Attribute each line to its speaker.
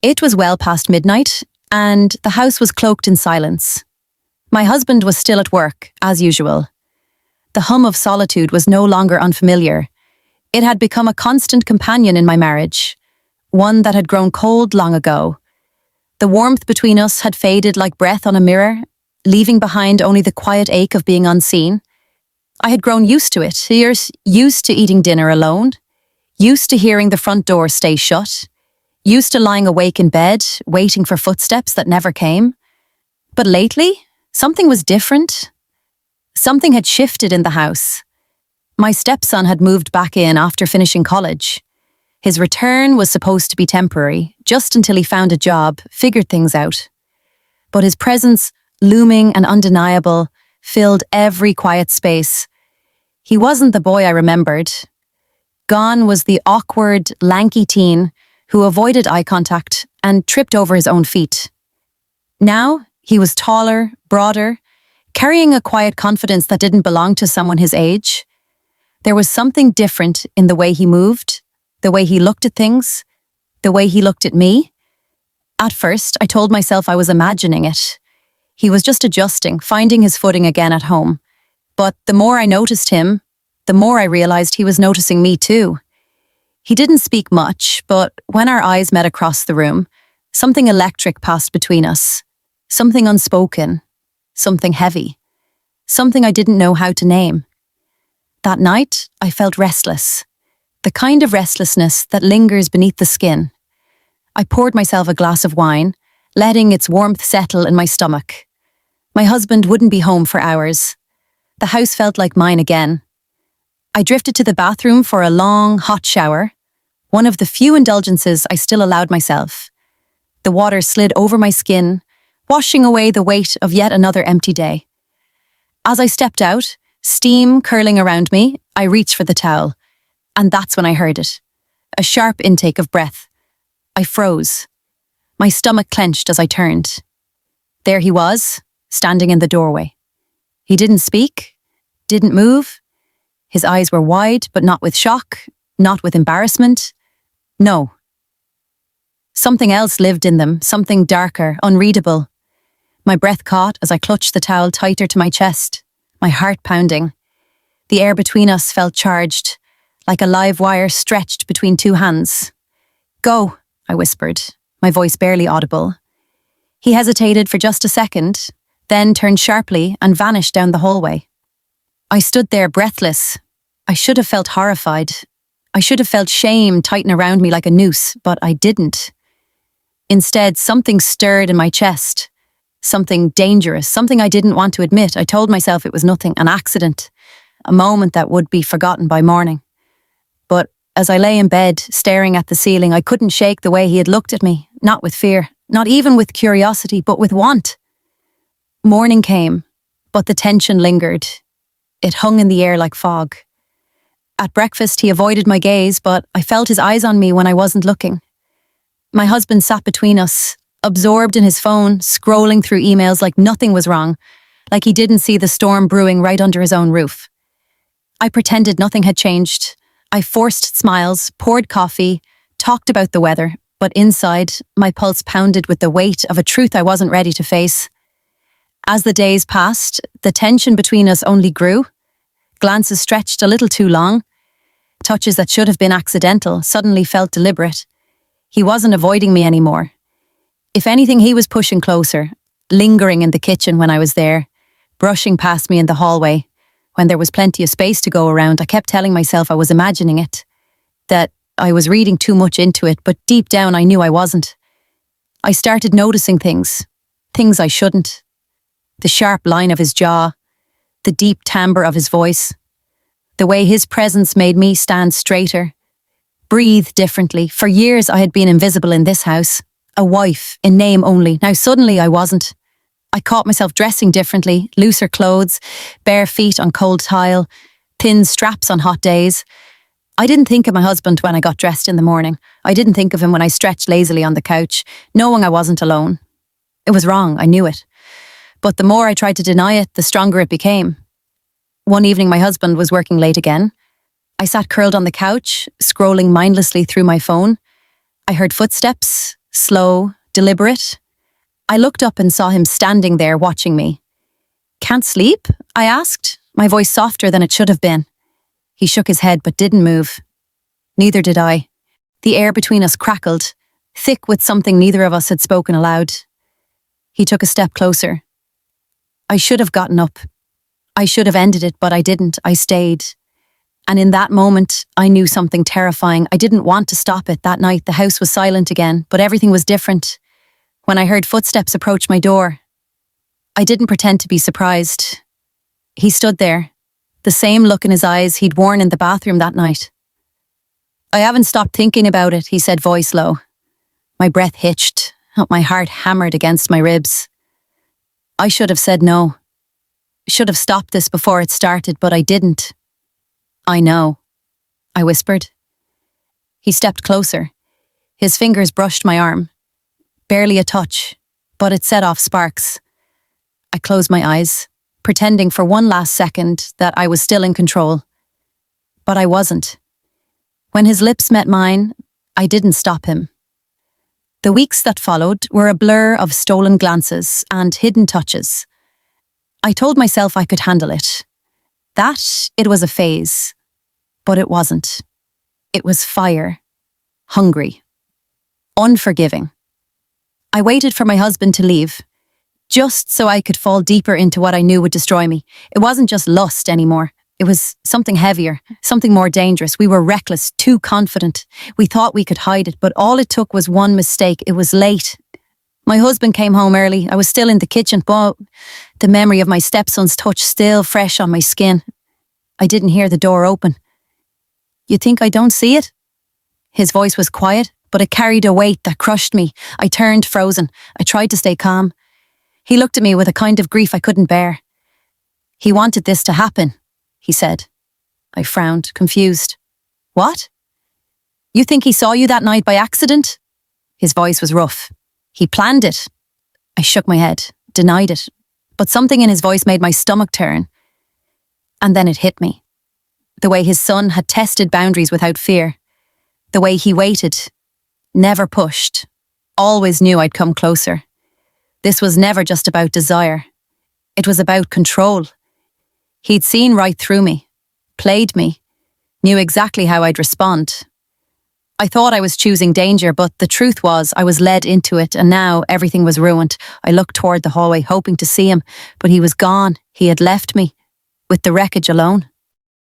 Speaker 1: It was well past midnight, and the house was cloaked in silence. My husband was still at work, as usual. The hum of solitude was no longer unfamiliar. It had become a constant companion in my marriage, one that had grown cold long ago. The warmth between us had faded like breath on a mirror, leaving behind only the quiet ache of being unseen. I had grown used to it, used to eating dinner alone, used to hearing the front door stay shut, used to lying awake in bed, waiting for footsteps that never came. But lately, something was different. Something had shifted in the house. My stepson had moved back in after finishing college. His return was supposed to be temporary, just until he found a job, figured things out. But his presence, looming and undeniable, filled every quiet space. He wasn't the boy I remembered. Gone was the awkward, lanky teen who avoided eye contact and tripped over his own feet. Now, he was taller, broader, carrying a quiet confidence that didn't belong to someone his age. There was something different in the way he moved, the way he looked at things, the way he looked at me. At first, I told myself I was imagining it. He was just adjusting, finding his footing again at home. But the more I noticed him, the more I realized he was noticing me too. He didn't speak much, but when our eyes met across the room, something electric passed between us. Something unspoken, something heavy, something I didn't know how to name. That night, I felt restless, the kind of restlessness that lingers beneath the skin. I poured myself a glass of wine, letting its warmth settle in my stomach. My husband wouldn't be home for hours. The house felt like mine again. I drifted to the bathroom for a long, hot shower, one of the few indulgences I still allowed myself. The water slid over my skin, washing away the weight of yet another empty day. As I stepped out, steam curling around me, I reached for the towel. And that's when I heard it. A sharp intake of breath. I froze. My stomach clenched as I turned. There he was, standing in the doorway. He didn't speak, didn't move. His eyes were wide, but not with shock, not with embarrassment. No. Something else lived in them, something darker, unreadable. My breath caught as I clutched the towel tighter to my chest, my heart pounding. The air between us felt charged, like a live wire stretched between two hands. "Go," I whispered, my voice barely audible. He hesitated for just a second, then turned sharply and vanished down the hallway. I stood there breathless. I should have felt horrified. I should have felt shame tighten around me like a noose, but I didn't. Instead, something stirred in my chest. Something dangerous, something I didn't want to admit. I told myself it was nothing, an accident, a moment that would be forgotten by morning. But as I lay in bed, staring at the ceiling, I couldn't shake the way he had looked at me, not with fear, not even with curiosity, but with want. Morning came, but the tension lingered. It hung in the air like fog. At breakfast, he avoided my gaze, but I felt his eyes on me when I wasn't looking. My husband sat between us, absorbed in his phone, scrolling through emails like nothing was wrong, like he didn't see the storm brewing right under his own roof. I pretended nothing had changed. I forced smiles, poured coffee, talked about the weather, but inside, my pulse pounded with the weight of a truth I wasn't ready to face. As the days passed, the tension between us only grew. Glances stretched a little too long. Touches that should have been accidental suddenly felt deliberate. He wasn't avoiding me anymore. If anything, he was pushing closer, lingering in the kitchen when I was there, brushing past me in the hallway. When there was plenty of space to go around, I kept telling myself I was imagining it, that I was reading too much into it, but deep down I knew I wasn't. I started noticing things I shouldn't. The sharp line of his jaw, the deep timbre of his voice, the way his presence made me stand straighter, breathe differently. For years I had been invisible in this house, a wife in name only. Now suddenly I wasn't. I caught myself dressing differently, looser clothes, bare feet on cold tile, thin straps on hot days. I didn't think of my husband when I got dressed in the morning. I didn't think of him when I stretched lazily on the couch, knowing I wasn't alone. It was wrong, I knew it. But the more I tried to deny it, the stronger it became. One evening my husband was working late again. I sat curled on the couch, scrolling mindlessly through my phone. I heard footsteps, slow, deliberate. I looked up and saw him standing there watching me. "Can't sleep?" I asked, my voice softer than it should have been. He shook his head but didn't move. Neither did I. The air between us crackled, thick with something neither of us had spoken aloud. He took a step closer. I should have gotten up. I should have ended it, but I didn't. I stayed. And in that moment, I knew something terrifying. I didn't want to stop it. That night, the house was silent again, but everything was different. When I heard footsteps approach my door, I didn't pretend to be surprised. He stood there, the same look in his eyes he'd worn in the bathroom that night. "I haven't stopped thinking about it," he said, voice low. My breath hitched, my heart hammered against my ribs. I should have said no. Should have stopped this before it started, but I didn't. "I know," I whispered. He stepped closer. His fingers brushed my arm. Barely a touch, but it set off sparks. I closed my eyes, pretending for one last second that I was still in control. But I wasn't. When his lips met mine, I didn't stop him. The weeks that followed were a blur of stolen glances and hidden touches. I told myself I could handle it. That it was a phase. But it wasn't. It was fire. Hungry. Unforgiving. I waited for my husband to leave, just so I could fall deeper into what I knew would destroy me. It wasn't just lust anymore. It was something heavier, something more dangerous. We were reckless, too confident. We thought we could hide it, but all it took was one mistake. It was late. My husband came home early. I was still in the kitchen, but the memory of my stepson's touch still fresh on my skin. I didn't hear the door open. "You think I don't see it?" His voice was quiet, but it carried a weight that crushed me. I turned frozen. I tried to stay calm. He looked at me with a kind of grief I couldn't bear. "He wanted this to happen," he said. I frowned, confused. "What? You think he saw you that night by accident?" His voice was rough. "He planned it." I shook my head, denied it, but something in his voice made my stomach turn. And then it hit me. The way his son had tested boundaries without fear. The way he waited, never pushed, always knew I'd come closer. This was never just about desire. It was about control. He'd seen right through me, played me, knew exactly how I'd respond. I thought I was choosing danger, but the truth was I was led into it, and now everything was ruined. I looked toward the hallway, hoping to see him, but he was gone. He had left me, with the wreckage alone.